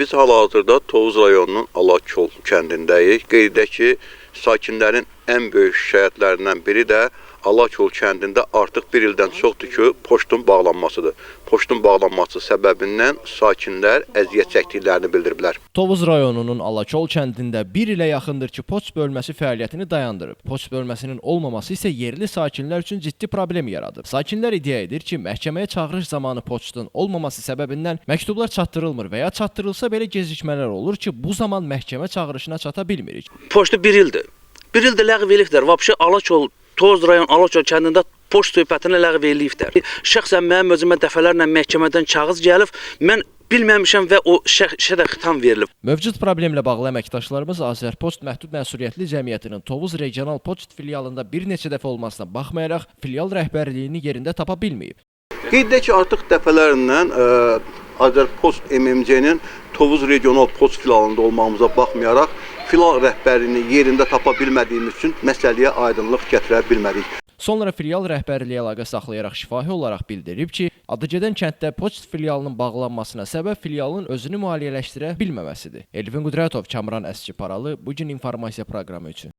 Biz hal-hazırda Tovuz rayonunun Alakol kəndindəyik. Qeyd edək ki, sakinlərin ən böyük şikayətlərindən biri də Alakol kəndində artıq bir ildən çoxdur ki, poçtun bağlanmasıdır. Poçtun bağlanması səbəbindən sakinlər əziyyət çəkdiklərini bildiriblər. Tovuz rayonunun Alakol kəndində bir ilə yaxındır ki, poçt bölməsi fəaliyyətini dayandırıb. Poçt bölməsinin olmaması isə yerli sakinlər üçün ciddi problem yaradıb. Sakinlər iddia edir ki, məhkəməyə çağırış zamanı poçtun olmaması səbəbindən məktublar çatdırılmır və ya çatdırılsa belə gecikmələr olur ki, bu zaman məhkəmə çağırışına çata bilmirik. Poçtu bir ildir. Bir ildir ləğv eliblər. Vəbşi Alakol, Tovuz rayon Alakol kəndində poçt söhbətini ləğv eliblər. Şəxsən mənim özümə dəfələrlə məhkəmədən kağız gəlib, mən bilməmişəm və o şəxsə də xitam verilib. Mövcud problemlə bağlı əməkdaşlarımız Azərpoçt Məhdud Məsuliyyətli Cəmiyyətinin Tovuz Regional Poçt filialında bir neçə dəfə olmasına baxmayaraq, filial rəhbərliyini yerində tapa bilməyib. Qeyd edək ki, artıq dəfələrlə Azərpoçt MMC-nin Tovuz Regional Poçt filialında olmağımıza baxmayaraq, filial rəhbərliyini yerində tapa bilmədiyimiz üçün məsələyə aydınlıq gətirə bilmədik. Sonra filial rəhbərliyi əlaqə saxlayaraq şifahi olaraq bildirib ki, Adıgedən kənddə poçt filialının bağlanmasına səbəb filialın özünü maliyyələşdirə bilməməsidir. Elvin Qudratov, Kamran Əski Paralı, Bugün informasiya proqramı üçün.